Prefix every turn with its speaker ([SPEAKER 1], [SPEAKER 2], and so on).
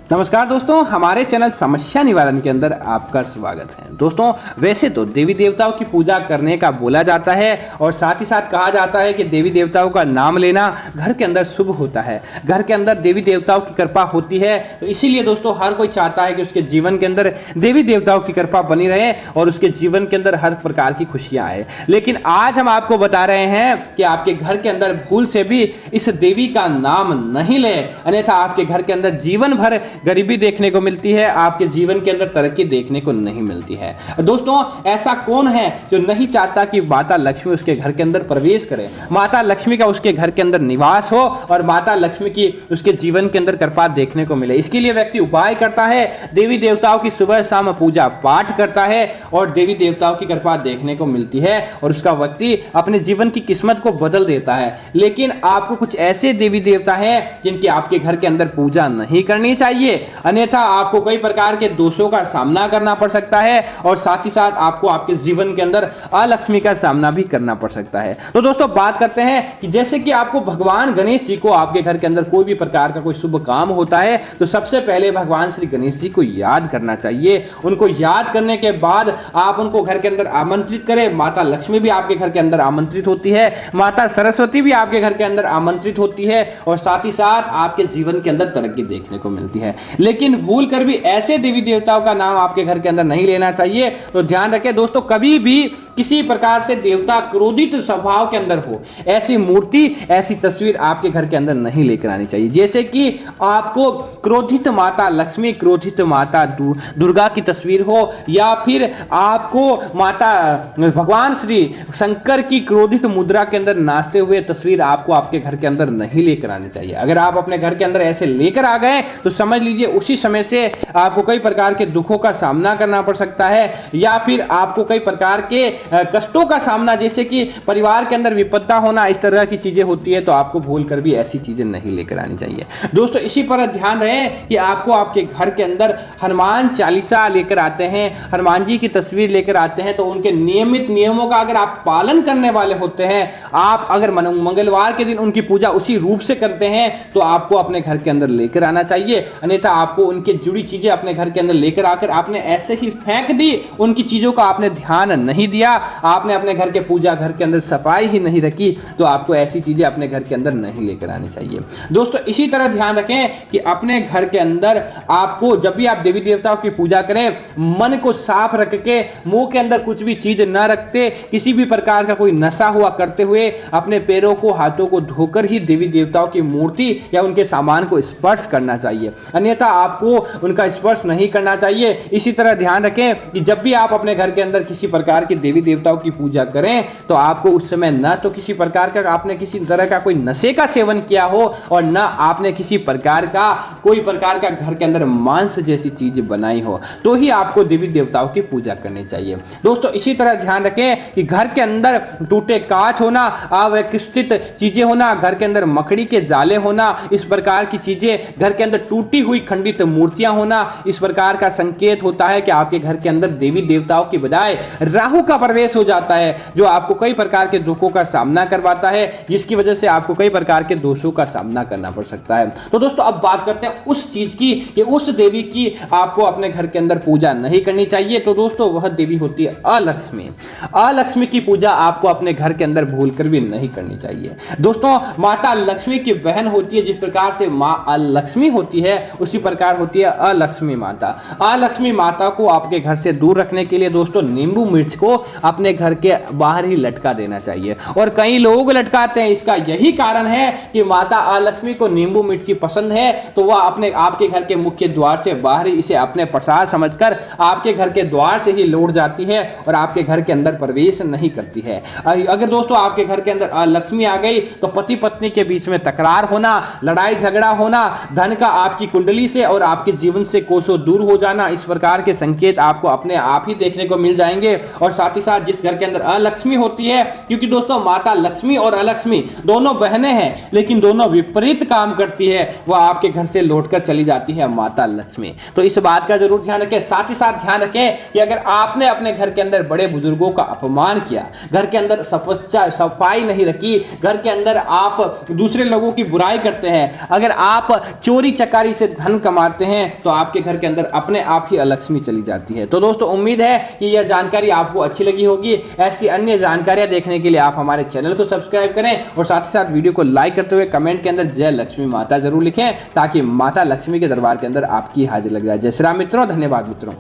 [SPEAKER 1] नमस्कार दोस्तों, हमारे चैनल समस्या निवारण के अंदर आपका स्वागत है। दोस्तों, वैसे तो देवी देवताओं की पूजा करने का बोला जाता है और साथ ही साथ कहा जाता है कि देवी देवताओं का नाम लेना घर के अंदर शुभ होता है, घर के अंदर देवी देवताओं की कृपा होती है। तो इसीलिए दोस्तों हर कोई चाहता है कि उसके जीवन के अंदर देवी देवताओं की कृपा बनी रहे और उसके जीवन के अंदर हर प्रकार की खुशियां आए। लेकिन आज हम आपको बता रहे हैं कि आपके घर के अंदर भूल से भी इस देवी का नाम नहीं ले, अन्यथा आपके घर के अंदर जीवन भर गरीबी देखने को मिलती है, आपके जीवन के अंदर तरक्की देखने को नहीं मिलती है। दोस्तों, ऐसा कौन है जो नहीं चाहता कि माता लक्ष्मी उसके घर के अंदर प्रवेश करे, माता लक्ष्मी का उसके घर के अंदर निवास हो और माता लक्ष्मी की उसके जीवन के अंदर कृपा देखने को मिले। इसके लिए व्यक्ति उपाय करता है, देवी देवताओं की सुबह शाम पूजा पाठ करता है और देवी देवताओं की कृपा देखने को मिलती है और उसका व्यक्ति अपने जीवन की किस्मत को बदल देता है। लेकिन आपको कुछ ऐसे देवी देवता हैं जिनकी आपके घर के अंदर पूजा नहीं करनी चाहिए, अन्यथा आपको कई प्रकार के दोषों का सामना करना पड़ सकता है और साथ ही साथ आपको आपके जीवन के अंदर अलक्ष्मी का सामना भी करना पड़ सकता है। तो दोस्तों, बात करते हैं कि जैसे कि आपको भगवान गणेश जी को आपके घर के अंदर कोई भी प्रकार का कोई शुभ काम होता है तो सबसे पहले भगवान श्री गणेश जी को याद करना चाहिए। उनको याद करने के बाद आप उनको घर के अंदर आमंत्रित करें। माता लक्ष्मी भी आपके घर के अंदर आमंत्रित होती है, माता सरस्वती भी आपके घर के अंदर आमंत्रित होती है और साथ ही साथ आपके जीवन के अंदर तरक्की देखने को मिलती है। लेकिन भूल कर भी ऐसे देवी देवताओं का नाम आपके घर के अंदर नहीं लेना चाहिए। तो ध्यान रखें दोस्तों, कभी भी किसी प्रकार से देवता क्रोधित स्वभाव के अंदर हो, ऐसी मूर्ति ऐसी तस्वीर आपके घर के अंदर नहीं लेकर आनी चाहिए। जैसे कि आपको क्रोधित माता लक्ष्मी, क्रोधित माता दुर्गा की तस्वीर हो या फिर आपको माता भगवान श्री शंकर की क्रोधित मुद्रा के अंदर नाचते हुए तस्वीर आपको आपके घर के अंदर नहीं लेकर आनी चाहिए। अगर आप अपने घर के अंदर ऐसे लेकर आ गए तो समझ लीजिए उसी समय से आपको कई प्रकार के दुखों का सामना करना पड़ सकता है या फिर आपको कई प्रकार के कष्टों का सामना, जैसे कि परिवार के अंदर विपत्ता होना, इस तरह की चीजें होती है। तो आपको भूल कर भी ऐसी चीजें नहीं लेकर आनी चाहिए। दोस्तों, इसी पर ध्यान रहे कि आपको आपके घर के अंदर हनुमान चालीसा लेकर आते हैं, हनुमान जी की तस्वीर लेकर आते हैं, तो उनके नियमित नियमों का अगर आप पालन करने वाले होते हैं, आप अगर मंगलवार के दिन उनकी पूजा उसी रूप से करते हैं तो आपको अपने घर के अंदर लेकर आना चाहिए। अन्यथा आपको उनके जुड़ी चीजें अपने घर के अंदर लेकर आकर आपने ऐसे ही फेंक दी, उनकी चीजों का आपने ध्यान नहीं दिया, आपने अपने घर के पूजा घर के अंदर सफाई ही नहीं रखी, तो आपको ऐसी चीजें अपने घर के अंदर नहीं लेकर आनी चाहिए। दोस्तों, इसी तरह ध्यान रखें कि अपने घर के अंदर आपको जब भी आप देवी देवताओं की पूजा करें, मन को साफ रख के, मुंह के अंदर कुछ भी चीज न रखते, किसी भी प्रकार का कोई नशा हुआ करते हुए अपने पैरों को हाथों को धोकर ही देवी देवताओं की मूर्ति या उनके सामान को स्पर्श करना चाहिए, अन्यथा आपको उनका स्पर्श नहीं करना चाहिए। इसी तरह ध्यान रखें कि जब भी आप अपने घर के अंदर किसी प्रकार के देवी देवताओं की पूजा करें तो आपको उस समय न तो किसी प्रकार का आपने किसी तरह का कोई नशे का सेवन किया हो और न आपने किसी प्रकार का कोई प्रकार का घर के अंदर मांस जैसी चीज बनाई हो, तो ही आपको देवी देवताओं की पूजा करनी चाहिए। दोस्तों, इसी तरह ध्यान रखें कि घर के अंदर टूटे कांच होना, अव्यवस्थित चीजें होना, घर के अंदर मकड़ी के जाले होना, इस प्रकार की चीजें, घर के अंदर टूटी हुई खंडित मूर्तियां होना, इस प्रकार का संकेत होता है कि आपके घर के अंदर देवी देवताओं की बजाय राहु का प्रवेश हो जाता है, जो आपको कई प्रकार के दुखों का सामना करवाता है, जिसकी वजह से आपको कई प्रकार के दोषों का सामना करना पड़ सकता है। तो दोस्तों, अब बात करते हैं उस चीज की कि उस देवी की आपको अपने घर के अंदर पूजा नहीं करनी चाहिए। तो दोस्तों, वह देवी होती है अलक्ष्मी। अलक्ष्मी की पूजा आपको अपने घर के अंदर भूल कर भी नहीं करनी चाहिए। दोस्तों, माता लक्ष्मी की बहन होती है, जिस प्रकार से मां अलक्ष्मी होती है उसी प्रकार होती है अलक्ष्मी माता। अलक्ष्मी माता को आपके घर से दूर रखने के लिए दोस्तों नींबू मिर्च को अपने घर के बाहर ही लटका देना चाहिए और कई लोग लटकाते हैं। इसका यही कारण है कि माता अलक्ष्मी को नींबू मिर्ची पसंद है, तो वह अपने आपके घर के मुख्य द्वार से बाहर ही इसे अपने प्रसाद समझकर आपके घर के द्वार से ही लौट जाती है और आपके घर के अंदर प्रवेश नहीं करती है। अगर दोस्तों आपके घर के अंदर अलक्ष्मी आ गई तो पति पत्नी के बीच में तकरार होना, लड़ाई झगड़ा होना, धन का आपकी कुंडली से और आपके जीवन से कोसों दूर हो जाना, इस प्रकार के संकेत आपको अपने आप ही देखने को मिल जाएंगे। और साथ ही साथ जिस घर के अंदर अलक्ष्मी होती है, क्योंकि दोस्तों माता लक्ष्मी और अलक्ष्मी दोनों बहनें हैं लेकिन दोनों विपरीत काम करती है, वह आपके घर से लौटकर चली जाती है माता लक्ष्मी। तो इस बात का जरूर ध्यान रखें। साथ ही साथ ध्यान रखें कि अगर आपने अपने घर के अंदर बड़े बुजुर्गों का अपमान किया, घर के अंदर सफाई नहीं रखी, घर के अंदर आप दूसरे लोगों की बुराई करते हैं, अगर आप चोरी चकारी से धन कमाते हैं, तो आपके घर के अंदर अपने आप ही अलक्ष्मी चली जाती है। तो दोस्तों उम्मीद है कि यह जानकारी आपको अच्छी लगी होगी। ऐसी अन्य जानकारियां देखने के लिए आप हमारे चैनल को सब्सक्राइब करें और साथ ही साथ वीडियो को लाइक करते हुए कमेंट के अंदर जय लक्ष्मी माता जरूर लिखें, ताकि माता लक्ष्मी के दरबार के अंदर आपकी हाजिरी लग जाए। जय श्री राम मित्रों, धन्यवाद मित्रों।